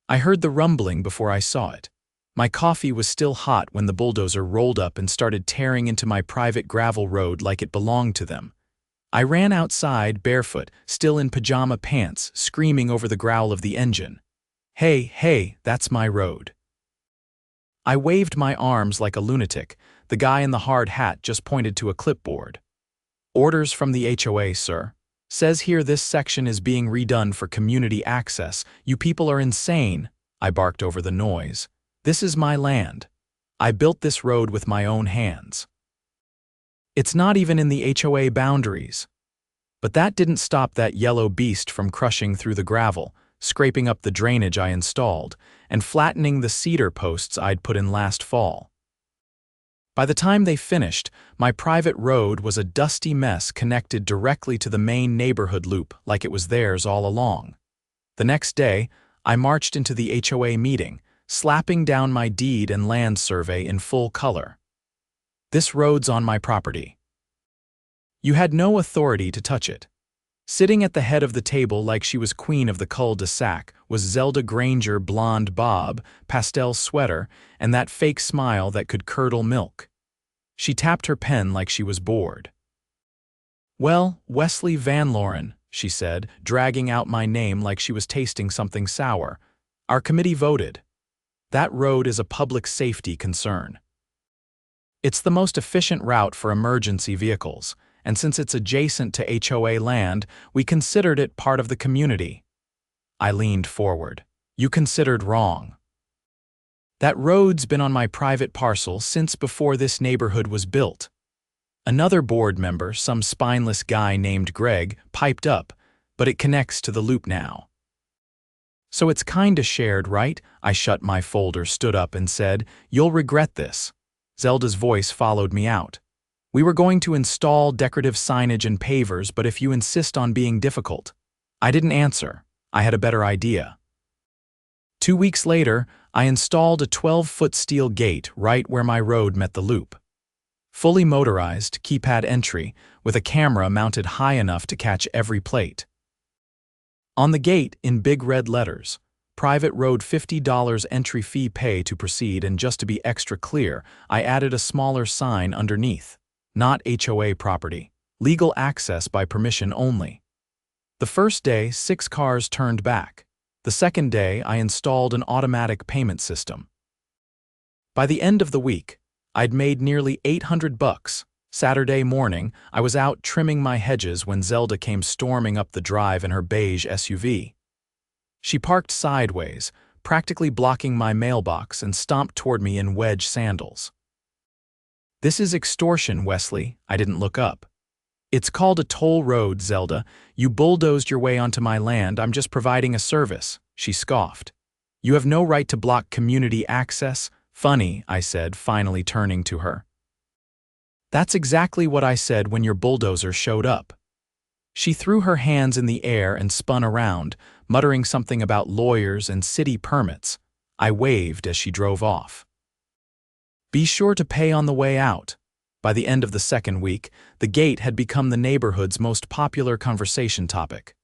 I heard the rumbling before I saw it. My coffee was still hot when the bulldozer rolled up and started tearing into my private gravel road like it belonged to them. I ran outside, barefoot, still in pajama pants, screaming over the growl of the engine. "Hey, hey, that's my road." I waved my arms like a lunatic. The guy in the hard hat just pointed to a clipboard. "Orders from the HOA, sir. Says here this section is being redone for community access. You people are insane," I barked over the noise. "This is my land. I built this road with my own hands. It's not even in the HOA boundaries." But that didn't stop that yellow beast from crushing through the gravel, scraping up the drainage I installed, and flattening the cedar posts I'd put in last fall. By the time they finished, my private road was a dusty mess connected directly to the main neighborhood loop like it was theirs all along. The next day, I marched into the HOA meeting, slapping down my deed and land survey in full color. "This road's on my property. You had no authority to touch it." Sitting at the head of the table like she was queen of the cul-de-sac was Zelda Granger, blonde bob, pastel sweater, and that fake smile that could curdle milk. She tapped her pen like she was bored. "Well, Wesley Van Loren," she said, dragging out my name like she was tasting something sour. "Our committee voted. That road is a public safety concern. It's the most efficient route for emergency vehicles, and since it's adjacent to HOA land, we considered it part of the community." I leaned forward. "You considered wrong. That road's been on my private parcel since before this neighborhood was built." Another board member, some spineless guy named Greg, piped up, "But it connects to the loop now." "So it's kinda shared, right?" I shut my folder, stood up, and said, "You'll regret this." Zelda's voice followed me out. "We were going to install decorative signage and pavers, but if you insist on being difficult." I didn't answer. I had a better idea. 2 weeks later, I installed a 12-foot steel gate right where my road met the loop. Fully motorized, keypad entry, with a camera mounted high enough to catch every plate. On the gate, in big red letters, "Private road, $50 entry fee, pay to proceed," and just to be extra clear, I added a smaller sign underneath. "Not HOA property. Legal access by permission only." The first day, 6 cars turned back. The second day, I installed an automatic payment system. By the end of the week, I'd made nearly $800. Saturday morning, I was out trimming my hedges when Zelda came storming up the drive in her beige SUV. She parked sideways, practically blocking my mailbox, and stomped toward me in wedge sandals. "This is extortion, Wesley." I didn't look up. "It's called a toll road, Zelda. You bulldozed your way onto my land. I'm just providing a service," she scoffed. "You have no right to block community access." "Funny," I said, finally turning to her. "That's exactly what I said when your bulldozer showed up." She threw her hands in the air and spun around, muttering something about lawyers and city permits. I waved as she drove off. "Be sure to pay on the way out." By the end of the second week, the gate had become the neighborhood's most popular conversation topic.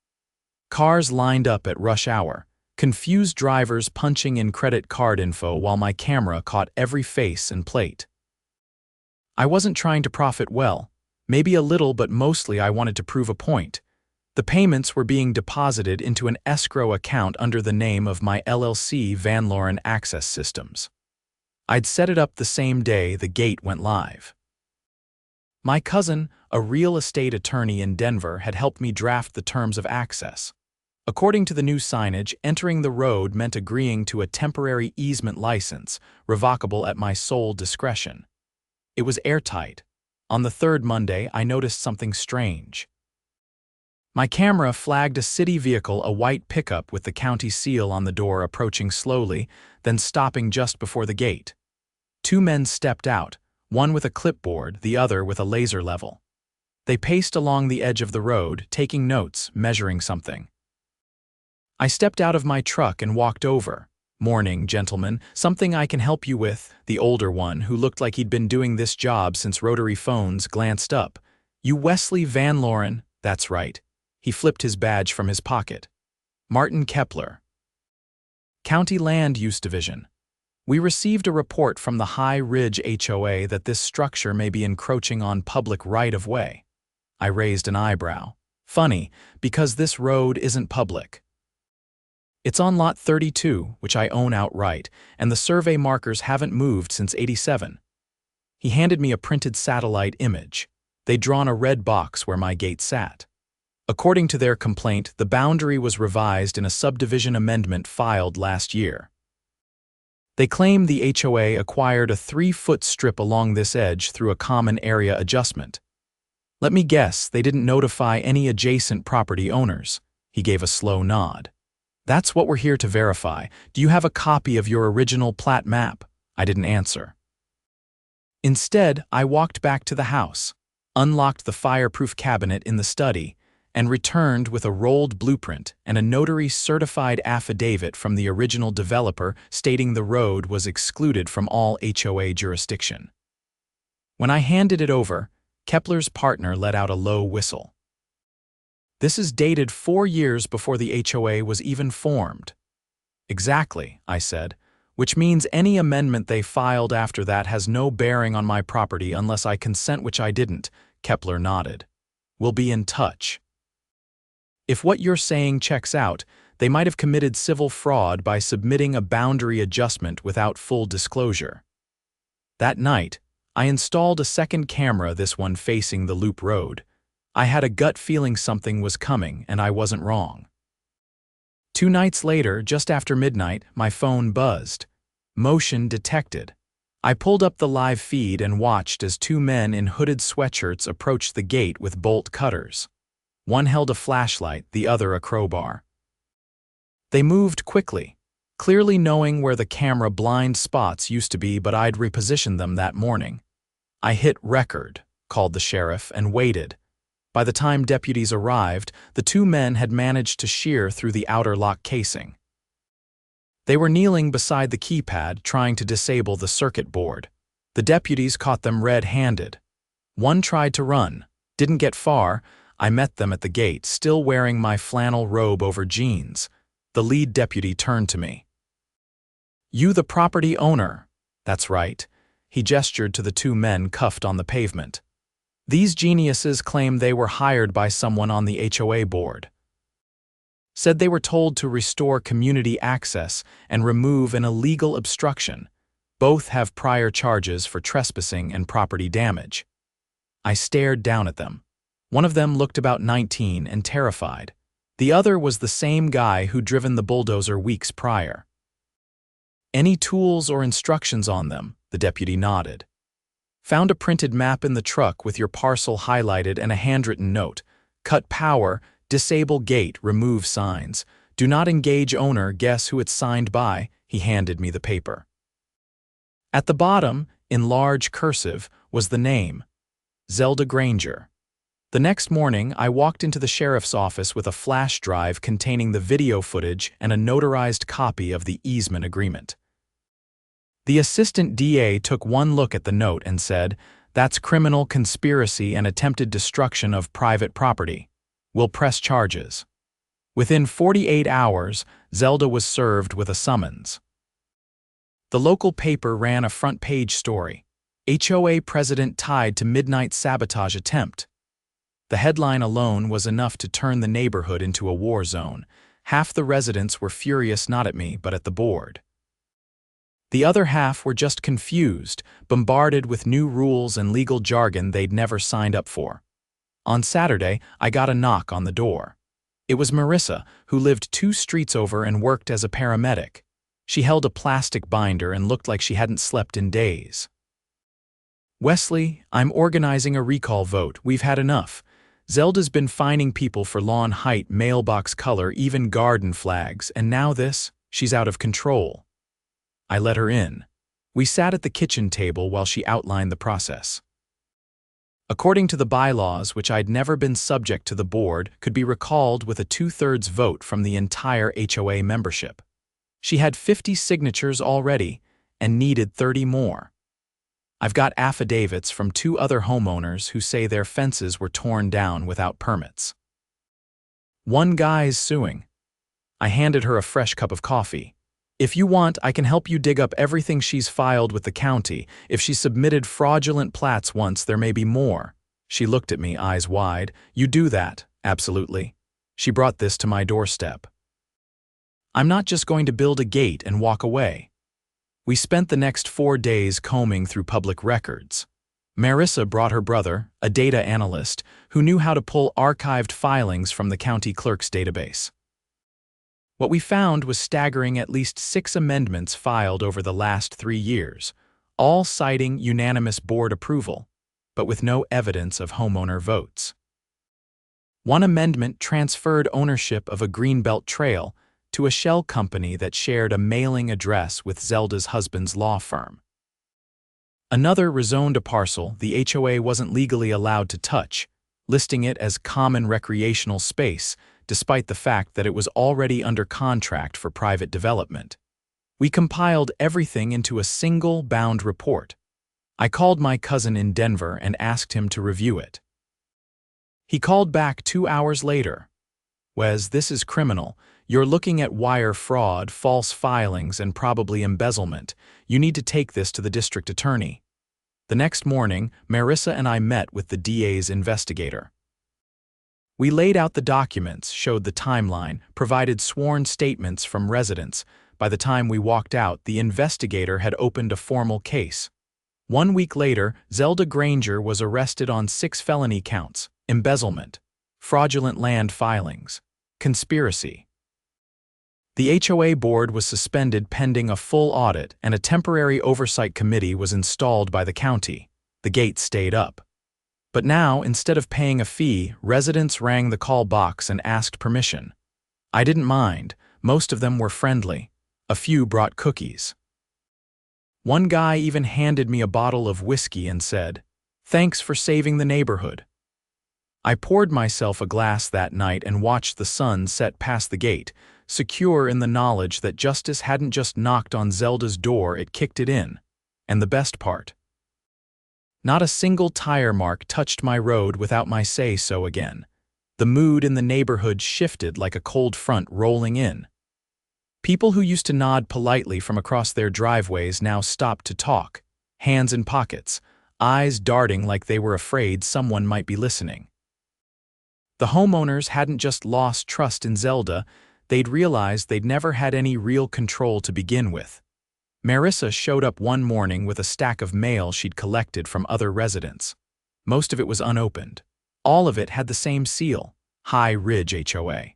Cars lined up at rush hour, confused drivers punching in credit card info while my camera caught every face and plate. I wasn't trying to profit well. Maybe a little, but mostly I wanted to prove a point. The payments were being deposited into an escrow account under the name of my LLC, Van Loren Access Systems. I'd set it up the same day the gate went live. My cousin, a real estate attorney in Denver, had helped me draft the terms of access. According to the new signage, entering the road meant agreeing to a temporary easement license, revocable at my sole discretion. It was airtight. On the third Monday, I noticed something strange. My camera flagged a city vehicle, a white pickup with the county seal on the door, approaching slowly, then stopping just before the gate. 2 men stepped out, one with a clipboard, the other with a laser level. They paced along the edge of the road, taking notes, measuring something. I stepped out of my truck and walked over. "Morning, gentlemen. Something I can help you with?" The older one, who looked like he'd been doing this job since rotary phones, glanced up. "You Wesley Van Loren?" "That's right." He flipped his badge from his pocket. "Martin Kepler." County Land Use Division. We received a report from the High Ridge HOA that this structure may be encroaching on public right-of-way. I raised an eyebrow. Funny, because this road isn't public. It's on Lot 32, which I own outright, and the survey markers haven't moved since '87. He handed me a printed satellite image. They'd drawn a red box where my gate sat. According to their complaint, the boundary was revised in a subdivision amendment filed last year. They claim the HOA acquired a 3-foot strip along this edge through a common area adjustment. Let me guess, they didn't notify any adjacent property owners. He gave a slow nod. That's what we're here to verify. Do you have a copy of your original plat map? I didn't answer. Instead, I walked back to the house, unlocked the fireproof cabinet in the study, and returned with a rolled blueprint and a notary-certified affidavit from the original developer stating the road was excluded from all HOA jurisdiction. When I handed it over, Kepler's partner let out a low whistle. This is dated 4 years before the HOA was even formed. Exactly, I said, which means any amendment they filed after that has no bearing on my property unless I consent, which I didn't. Kepler nodded. We'll be in touch. If what you're saying checks out, they might have committed civil fraud by submitting a boundary adjustment without full disclosure. That night, I installed a second camera, this one facing the loop road. I had a gut feeling something was coming, and I wasn't wrong. 2 nights later, just after midnight, my phone buzzed. Motion detected. I pulled up the live feed and watched as 2 men in hooded sweatshirts approached the gate with bolt cutters. One held a flashlight, the other a crowbar. They moved quickly, clearly knowing where the camera blind spots used to be, but I'd repositioned them that morning. I hit record, called the sheriff, and waited. By the time deputies arrived, the 2 men had managed to shear through the outer lock casing. They were kneeling beside the keypad, trying to disable the circuit board. The deputies caught them red-handed. One tried to run, didn't get far. I met them at the gate, still wearing my flannel robe over jeans. The lead deputy turned to me. "You the property owner?" "That's right." He gestured to the 2 men cuffed on the pavement. These geniuses claim they were hired by someone on the HOA board. Said they were told to restore community access and remove an illegal obstruction. Both have prior charges for trespassing and property damage. I stared down at them. One of them looked about 19 and terrified. The other was the same guy who'd driven the bulldozer weeks prior. "Any tools or instructions on them?" The deputy nodded. "Found a printed map in the truck with your parcel highlighted and a handwritten note. Cut power, disable gate, remove signs. Do not engage owner, guess who it's signed by." He handed me the paper. At the bottom, in large cursive, was the name, Zelda Granger. The next morning, I walked into the sheriff's office with a flash drive containing the video footage and a notarized copy of the easement agreement. The assistant DA took one look at the note and said, "That's criminal conspiracy and attempted destruction of private property. We'll press charges." Within 48 hours, Zelda was served with a summons. The local paper ran a front-page story, "HOA President Tied to Midnight Sabotage Attempt." The headline alone was enough to turn the neighborhood into a war zone. Half the residents were furious not at me, but at the board. The other half were just confused, bombarded with new rules and legal jargon they'd never signed up for. On Saturday, I got a knock on the door. It was Marissa, who lived 2 streets over and worked as a paramedic. She held a plastic binder and looked like she hadn't slept in days. "Wesley, I'm organizing a recall vote. We've had enough. Zelda's been fining people for lawn height, mailbox color, even garden flags, and now this? She's out of control." I let her in. We sat at the kitchen table while she outlined the process. According to the bylaws, which I'd never been subject to, the board could be recalled with a 2/3 vote from the entire HOA membership. She had 50 signatures already and needed 30 more. I've got affidavits from 2 other homeowners who say their fences were torn down without permits. One guy's suing. I handed her a fresh cup of coffee. If you want, I can help you dig up everything she's filed with the county. If she submitted fraudulent plats once, there may be more. She looked at me, eyes wide. You do that? Absolutely. She brought this to my doorstep. I'm not just going to build a gate and walk away. We spent the next 4 days combing through public records. Marissa brought her brother, a data analyst, who knew how to pull archived filings from the county clerk's database. What we found was staggering: at least 6 amendments filed over the last 3 years, all citing unanimous board approval, but with no evidence of homeowner votes. One amendment transferred ownership of a Greenbelt trail to a shell company that shared a mailing address with Zelda's husband's law firm. Another rezoned a parcel the HOA wasn't legally allowed to touch, listing it as common recreational space, despite the fact that it was already under contract for private development. We compiled everything into a single bound report. I called my cousin in Denver and asked him to review it. He called back 2 hours later. Wes, this is criminal. You're looking at wire fraud, false filings, and probably embezzlement. You need to take this to the district attorney. The next morning, Marissa and I met with the DA's investigator. We laid out the documents, showed the timeline, provided sworn statements from residents. By the time we walked out, the investigator had opened a formal case. 1 week later, Zelda Granger was arrested on 6 felony counts: embezzlement, fraudulent land filings, conspiracy. The HOA board was suspended pending a full audit, and a temporary oversight committee was installed by the county. The gate stayed up. But now, instead of paying a fee, residents rang the call box and asked permission. I didn't mind. Most of them were friendly. A few brought cookies. One guy even handed me a bottle of whiskey and said, "Thanks for saving the neighborhood." I poured myself a glass that night and watched the sun set past the gate, secure in the knowledge that justice hadn't just knocked on Zelda's door, it kicked it in. And the best part: not a single tire mark touched my road without my say-so again. The mood in the neighborhood shifted like a cold front rolling in. People who used to nod politely from across their driveways now stopped to talk, hands in pockets, eyes darting like they were afraid someone might be listening. The homeowners hadn't just lost trust in Zelda, they'd realized they'd never had any real control to begin with. Marissa showed up one morning with a stack of mail she'd collected from other residents. Most of it was unopened. All of it had the same seal: High Ridge HOA.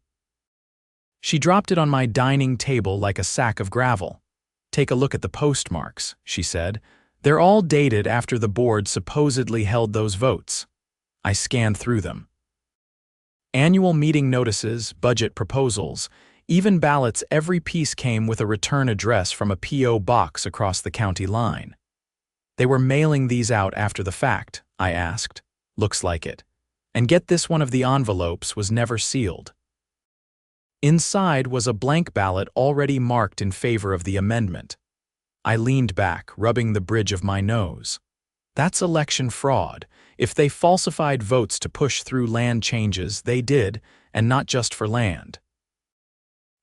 She dropped it on my dining table like a sack of gravel. "Take a look at the postmarks," she said. "They're all dated after the board supposedly held those votes." I scanned through them. Annual meeting notices, budget proposals, even ballots. Every piece came with a return address from a P.O. box across the county line. They were mailing these out after the fact, I asked. Looks like it. And get this, one of the envelopes was never sealed. Inside was a blank ballot already marked in favor of the amendment. I leaned back, rubbing the bridge of my nose. That's election fraud. If they falsified votes to push through land changes, they did, and not just for land.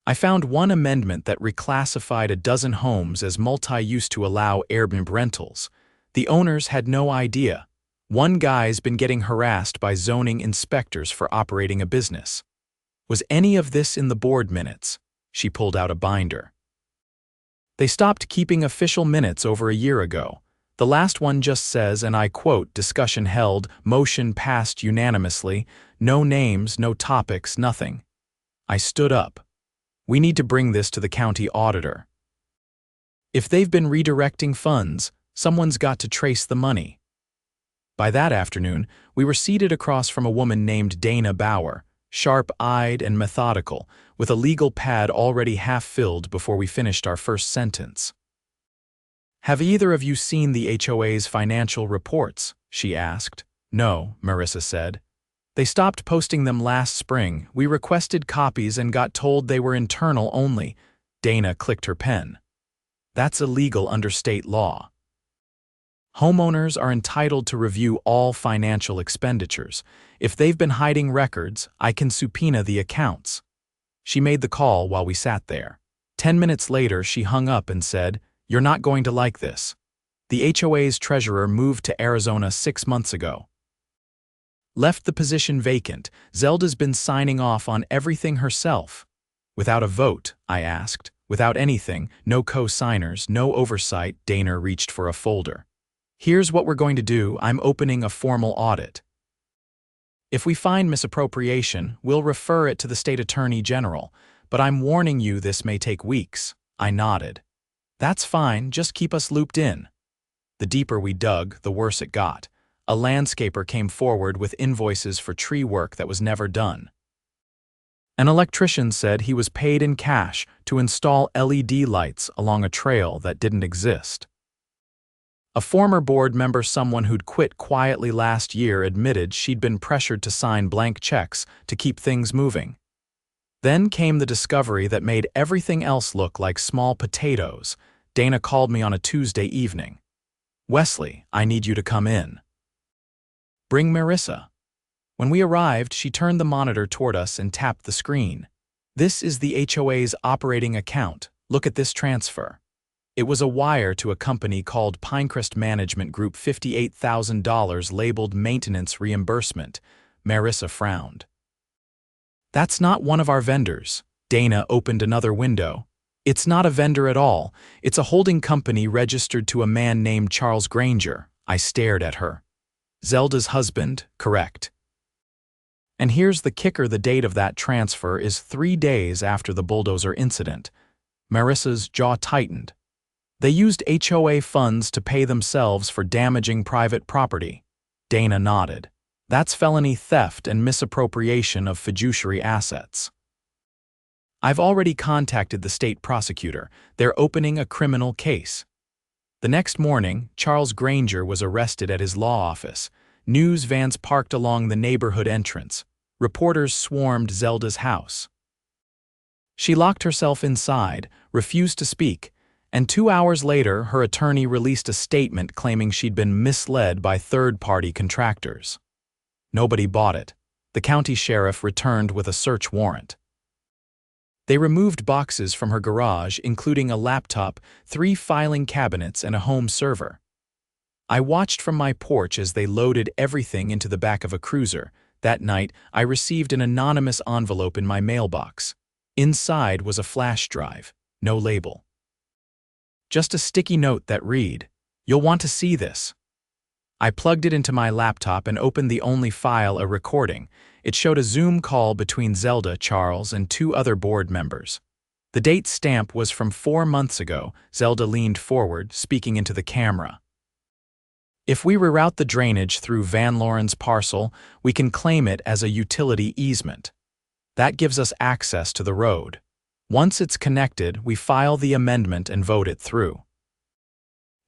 I found one amendment that reclassified a dozen homes as multi-use to allow Airbnb rentals. The owners had no idea. One guy's been getting harassed by zoning inspectors for operating a business. Was any of this in the board minutes? She pulled out a binder. They stopped keeping official minutes over a year ago. The last one just says, and I quote, "Discussion held, motion passed unanimously, no names, no topics, nothing." I stood up. We need to bring this to the county auditor. If they've been redirecting funds, someone's got to trace the money. By that afternoon, we were seated across from a woman named Dana Bauer, sharp-eyed and methodical, with a legal pad already half-filled before we finished our first sentence. "Have either of you seen the HOA's financial reports?" she asked. "No," Marissa said. "They stopped posting them last spring. We requested copies and got told they were internal only." Dana clicked her pen. "That's illegal under state law. Homeowners are entitled to review all financial expenditures. If they've been hiding records, I can subpoena the accounts." She made the call while we sat there. 10 minutes later, she hung up and said, "You're not going to like this. The HOA's treasurer moved to Arizona 6 months ago. Left the position vacant. Zelda's been signing off on everything herself." "Without a vote?" I asked. "Without anything, no co-signers, no oversight." Dana reached for a folder. "Here's what we're going to do. I'm opening a formal audit. If we find misappropriation, we'll refer it to the state attorney general, but I'm warning you this may take weeks." I nodded. "That's fine, just keep us looped in." The deeper we dug, the worse it got. A landscaper came forward with invoices for tree work that was never done. An electrician said he was paid in cash to install LED lights along a trail that didn't exist. A former board member, someone who'd quit quietly last year, admitted she'd been pressured to sign blank checks to keep things moving. Then came the discovery that made everything else look like small potatoes. Dana called me on a Tuesday evening. "Wesley, I need you to come in." "Bring Marissa." When we arrived, she turned the monitor toward us and tapped the screen. "This is the HOA's operating account. Look at this transfer." It was a wire to a company called Pinecrest Management Group, $58,000 labeled maintenance reimbursement. Marissa frowned. "That's not one of our vendors." Dana opened another window. "It's not a vendor at all. It's a holding company registered to a man named Charles Granger." I stared at her. "Zelda's husband, correct?" And here's the kicker: the date of that transfer is 3 days after the bulldozer incident. Marissa's jaw tightened. "They used HOA funds to pay themselves for damaging private property." Dana nodded. "That's felony theft and misappropriation of fiduciary assets." "I've already contacted the state prosecutor. They're opening a criminal case." The next morning, Charles Granger was arrested at his law office. News vans parked along the neighborhood entrance. Reporters swarmed Zelda's house. She locked herself inside, refused to speak, and 2 hours later, her attorney released a statement claiming she'd been misled by third-party contractors. Nobody bought it. The county sheriff returned with a search warrant. They removed boxes from her garage, including a laptop, 3 filing cabinets, and a home server. I watched from my porch as they loaded everything into the back of a cruiser. That night, I received an anonymous envelope in my mailbox. Inside was a flash drive, no label. Just a sticky note that read, "You'll want to see this." I plugged it into my laptop and opened the only file, a recording. It showed a Zoom call between Zelda, Charles, and 2 other board members. The date stamp was from 4 months ago. Zelda leaned forward, speaking into the camera. "If we reroute the drainage through Van Loren's parcel, we can claim it as a utility easement. That gives us access to the road. Once it's connected, we file the amendment and vote it through."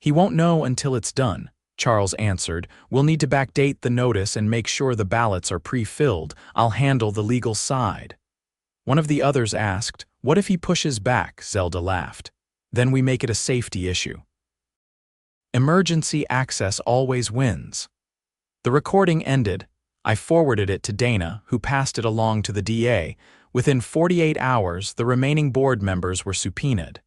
"He won't know until it's done," Charles answered. "We'll need to backdate the notice and make sure the ballots are pre-filled. I'll handle the legal side." One of the others asked, "What if he pushes back?" Zelda laughed. "Then we make it a safety issue. Emergency access always wins." The recording ended. I forwarded it to Dana, who passed it along to the DA. Within 48 hours, the remaining board members were subpoenaed.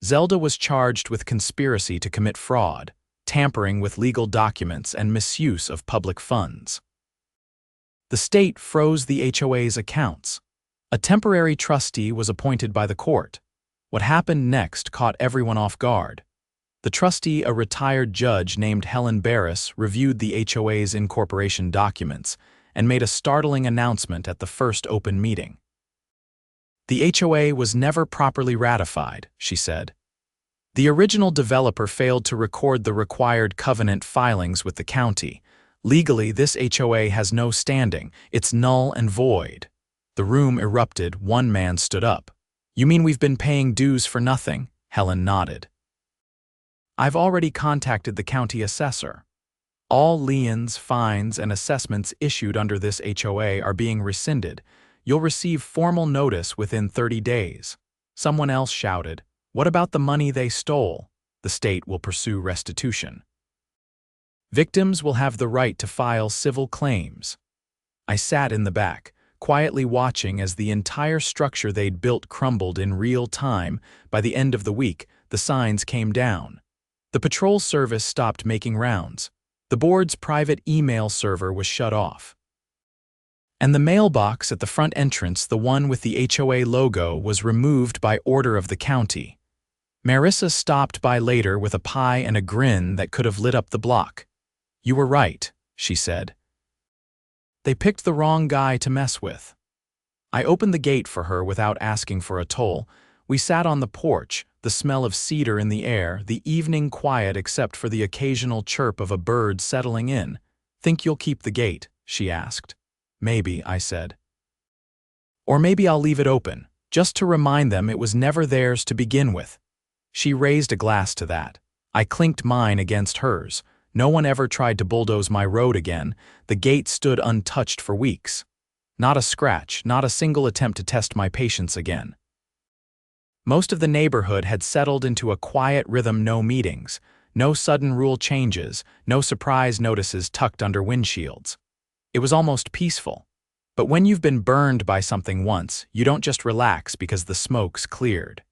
Zelda was charged with conspiracy to commit fraud, tampering with legal documents, and misuse of public funds. The state froze the HOA's accounts. A temporary trustee was appointed by the court. What happened next caught everyone off guard. The trustee, a retired judge named Helen Barris, reviewed the HOA's incorporation documents and made a startling announcement at the first open meeting. "The HOA was never properly ratified," she said. "The original developer failed to record the required covenant filings with the county. Legally, this HOA has no standing. It's null and void." The room erupted. One man stood up. "You mean we've been paying dues for nothing?" Helen nodded. "I've already contacted the county assessor. All liens, fines, and assessments issued under this HOA are being rescinded. You'll receive formal notice within 30 days. Someone else shouted, "What about the money they stole?" "The state will pursue restitution. Victims will have the right to file civil claims." I sat in the back. quietly watching as the entire structure they'd built crumbled in real time. By the end of the week, the signs came down. The patrol service stopped making rounds. The board's private email server was shut off. And the mailbox at the front entrance, the one with the HOA logo, was removed by order of the county. Marissa stopped by later with a pie and a grin that could have lit up the block. "You were right," she said. "They picked the wrong guy to mess with." I opened the gate for her without asking for a toll. We sat on the porch, the smell of cedar in the air, the evening quiet except for the occasional chirp of a bird settling in. "Think you'll keep the gate?" she asked. "Maybe," I said. "Or maybe I'll leave it open, just to remind them it was never theirs to begin with." She raised a glass to that. I clinked mine against hers. No one ever tried to bulldoze my road again. The gate stood untouched for weeks. Not a scratch, not a single attempt to test my patience again. Most of the neighborhood had settled into a quiet rhythm. No meetings, no sudden rule changes, no surprise notices tucked under windshields. It was almost peaceful. But when you've been burned by something once, you don't just relax because the smoke's cleared.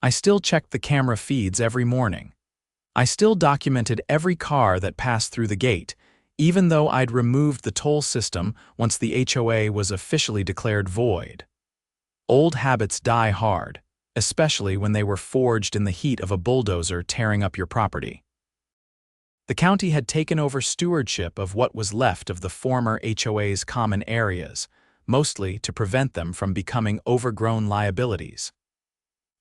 I still checked the camera feeds every morning. I still documented every car that passed through the gate, even though I'd removed the toll system once the HOA was officially declared void. Old habits die hard, especially when they were forged in the heat of a bulldozer tearing up your property. The county had taken over stewardship of what was left of the former HOA's common areas, mostly to prevent them from becoming overgrown liabilities.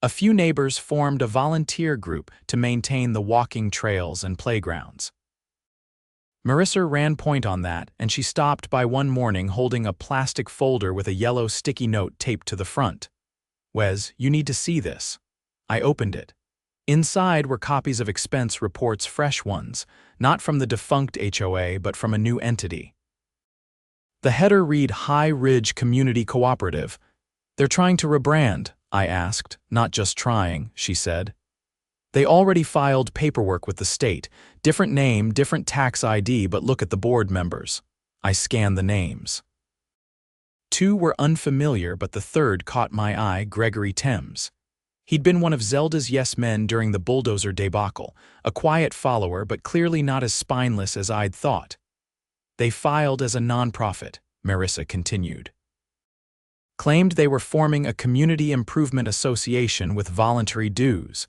A few neighbors formed a volunteer group to maintain the walking trails and playgrounds. Marissa ran point on that, and she stopped by one morning holding a plastic folder with a yellow sticky note taped to the front. "Wes, you need to see this." I opened it. Inside were copies of expense reports, fresh ones, not from the defunct HOA but from a new entity. The header read High Ridge Community Cooperative. "They're trying to rebrand," I asked. "Not just trying," she said. "They already filed paperwork with the state. Different name, different tax ID, but look at the board members." I scanned the names. Two were unfamiliar, but the third caught my eye: Gregory Thames. He'd been one of Zelda's yes men during the bulldozer debacle, a quiet follower but clearly not as spineless as I'd thought. "They filed as a nonprofit," Marissa continued. "Claimed they were forming a community improvement association with voluntary dues.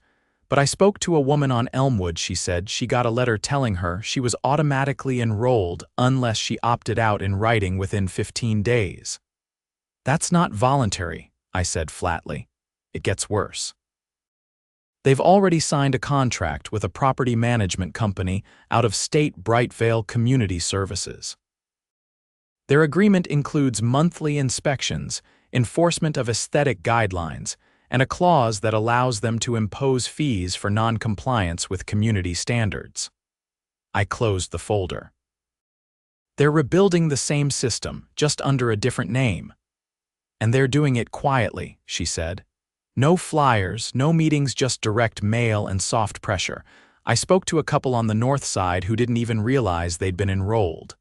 But I spoke to a woman on Elmwood. She said she got a letter telling her she was automatically enrolled unless she opted out in writing within 15 days. "That's not voluntary," I said flatly. "It gets worse. They've already signed a contract with a property management company out of state, Brightvale Community Services. Their agreement includes monthly inspections, enforcement of aesthetic guidelines, and a clause that allows them to impose fees for non-compliance with community standards." I closed the folder. "They're rebuilding the same system, just under a different name. And they're doing it quietly," she said. "No flyers, no meetings, just direct mail and soft pressure. I spoke to a couple on the north side who didn't even realize they'd been enrolled.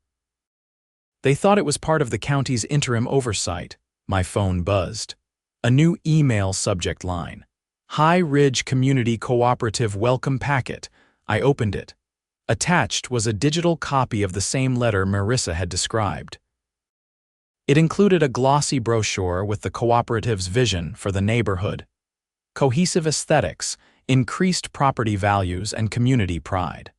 They thought it was part of the county's interim oversight." My phone buzzed. A new email subject line: High Ridge Community Cooperative Welcome Packet. I opened it. Attached was a digital copy of the same letter Marissa had described. It included a glossy brochure with the cooperative's vision for the neighborhood: cohesive aesthetics, increased property values, and community pride.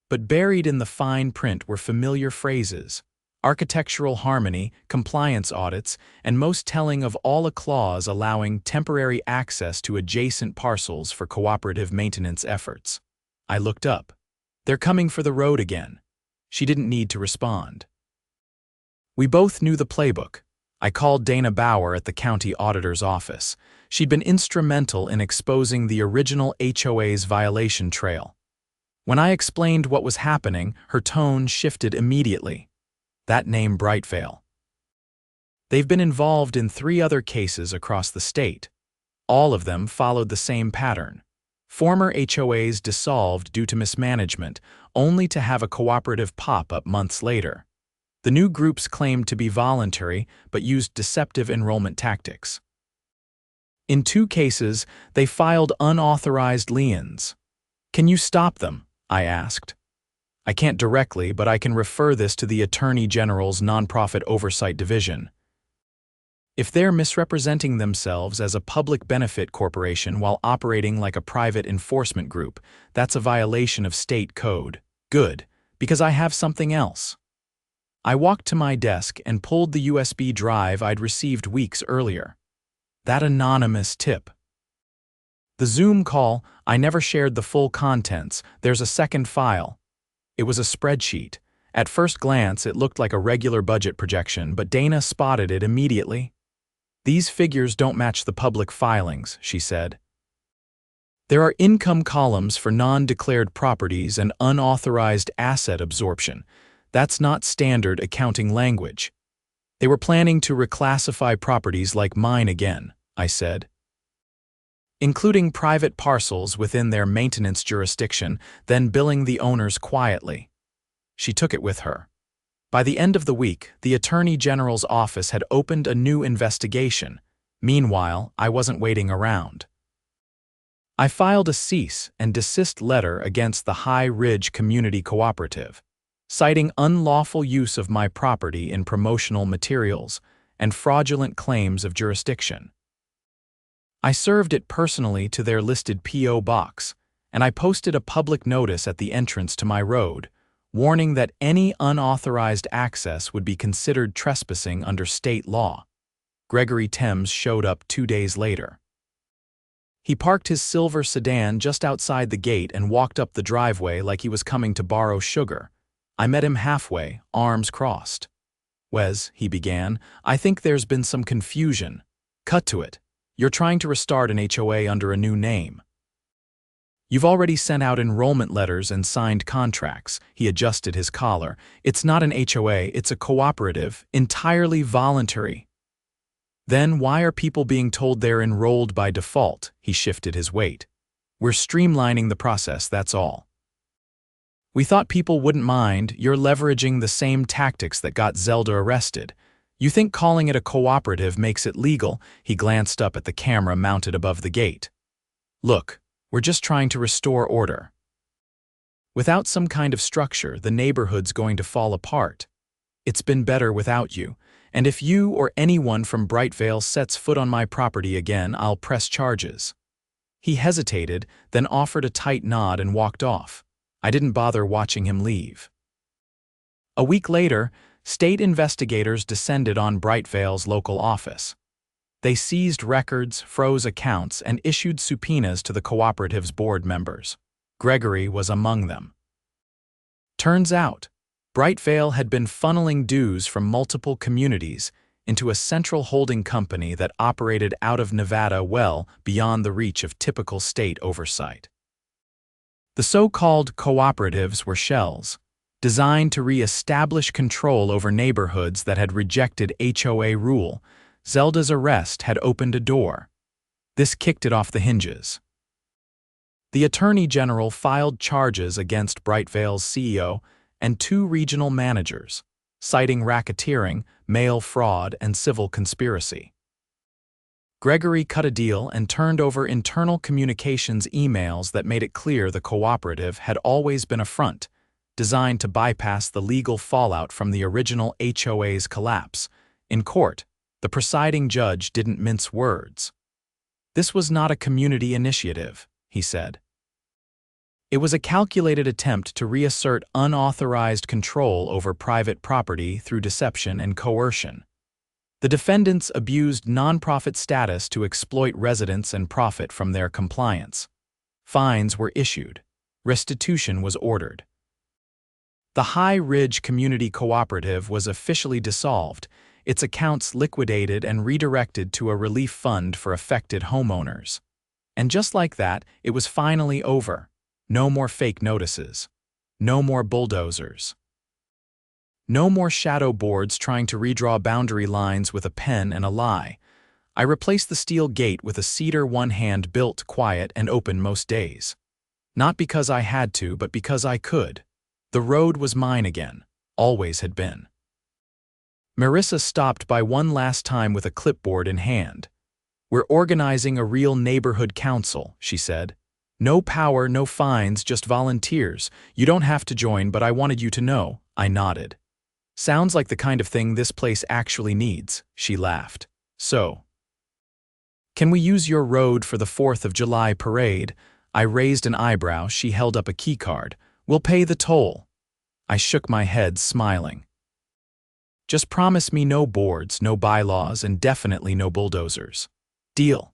But buried in the fine print were familiar phrases: architectural harmony, compliance audits, and most telling of all, a clause allowing temporary access to adjacent parcels for cooperative maintenance efforts. I looked up. "They're coming for the road again." She didn't need to respond. We both knew the playbook. I called Dana Bauer at the county auditor's office. She'd been instrumental in exposing the original HOA's violation trail. When I explained what was happening, her tone shifted immediately. That name, Brightvale. They've been involved in 3 other cases across the state. All of them followed the same pattern. Former HOAs dissolved due to mismanagement, only to have a cooperative pop up months later. The new groups claimed to be voluntary but used deceptive enrollment tactics. In 2 cases, they filed unauthorized liens. "Can you stop them?" I asked. "I can't directly, but I can refer this to the Attorney General's Nonprofit Oversight Division. If they're misrepresenting themselves as a public benefit corporation while operating like a private enforcement group, that's a violation of state code." "Good, because I have something else." I walked to my desk and pulled the USB drive I'd received weeks earlier. That anonymous tip. The Zoom call, I never shared the full contents. There's a second file. It was a spreadsheet. At first glance, it looked like a regular budget projection, but Dana spotted it immediately. "These figures don't match the public filings," she said. "There are income columns for non-declared properties and unauthorized asset absorption. That's not standard accounting language." "They were planning to reclassify properties like mine again," I said. "Including private parcels within their maintenance jurisdiction, then billing the owners quietly." She took it with her. By the end of the week, the Attorney General's office had opened a new investigation. Meanwhile, I wasn't waiting around. I filed a cease and desist letter against the High Ridge Community Cooperative, citing unlawful use of my property in promotional materials and fraudulent claims of jurisdiction. I served it personally to their listed P.O. box, and I posted a public notice at the entrance to my road, warning that any unauthorized access would be considered trespassing under state law. Gregory Thames showed up 2 days later. He parked his silver sedan just outside the gate and walked up the driveway like he was coming to borrow sugar. I met him halfway, arms crossed. "Wes," he began, "I think there's been some confusion." "Cut to it. You're trying to restart an HOA under a new name. You've already sent out enrollment letters and signed contracts." He adjusted his collar. "It's not an HOA, it's a cooperative, entirely voluntary." "Then why are people being told they're enrolled by default?" He shifted his weight. "We're streamlining the process, that's all. We thought people wouldn't mind. You're leveraging the same tactics that got Zelda arrested. You think calling it a cooperative makes it legal?" He glanced up at the camera mounted above the gate. "Look, we're just trying to restore order. Without some kind of structure, the neighborhood's going to fall apart. It's been better without you, and if you or anyone from Brightvale sets foot on my property again, I'll press charges." He hesitated, then offered a tight nod and walked off. I didn't bother watching him leave. A week later, state investigators descended on Brightvale's local office. They seized records, froze accounts, and issued subpoenas to the cooperative's board members. Gregory was among them. Turns out, Brightvale had been funneling dues from multiple communities into a central holding company that operated out of Nevada well beyond the reach of typical state oversight. The so-called cooperatives were shells, designed to re-establish control over neighborhoods that had rejected HOA rule. Zelda's arrest had opened a door. This kicked it off the hinges. The Attorney General filed charges against Brightvale's CEO and 2 regional managers, citing racketeering, mail fraud, and civil conspiracy. Gregory cut a deal and turned over internal communications emails that made it clear the cooperative had always been a front, designed to bypass the legal fallout from the original HOA's collapse. In court, the presiding judge didn't mince words. "This was not a community initiative," he said. "It was a calculated attempt to reassert unauthorized control over private property through deception and coercion. The defendants abused nonprofit status to exploit residents and profit from their compliance. Fines were issued. Restitution was ordered. The High Ridge Community Cooperative was officially dissolved, its accounts liquidated and redirected to a relief fund for affected homeowners. And just like that, it was finally over. No more fake notices. No more bulldozers. No more shadow boards trying to redraw boundary lines with a pen and a lie. I replaced the steel gate with a cedar one-hand built, quiet, and open most days. Not because I had to, but because I could. The road was mine again, always had been. Marissa stopped by one last time with a clipboard in hand. "We're organizing a real neighborhood council," she said. "No power, no fines, just volunteers. You don't have to join, but I wanted you to know." I nodded. "Sounds like the kind of thing this place actually needs," she laughed. "So, can we use your road for the 4th of July parade?" I raised an eyebrow. She held up a keycard. "We'll pay the toll." I shook my head, smiling. "Just promise me no boards, no bylaws, and definitely no bulldozers." "Deal."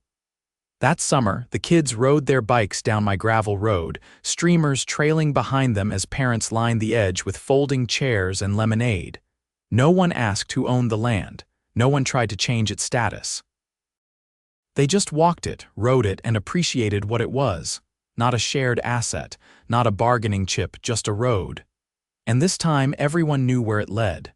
That summer, the kids rode their bikes down my gravel road, streamers trailing behind them as parents lined the edge with folding chairs and lemonade. No one asked who owned the land. No one tried to change its status. They just walked it, rode it, and appreciated what it was. Not a shared asset, not a bargaining chip, just a road. And this time everyone knew where it led.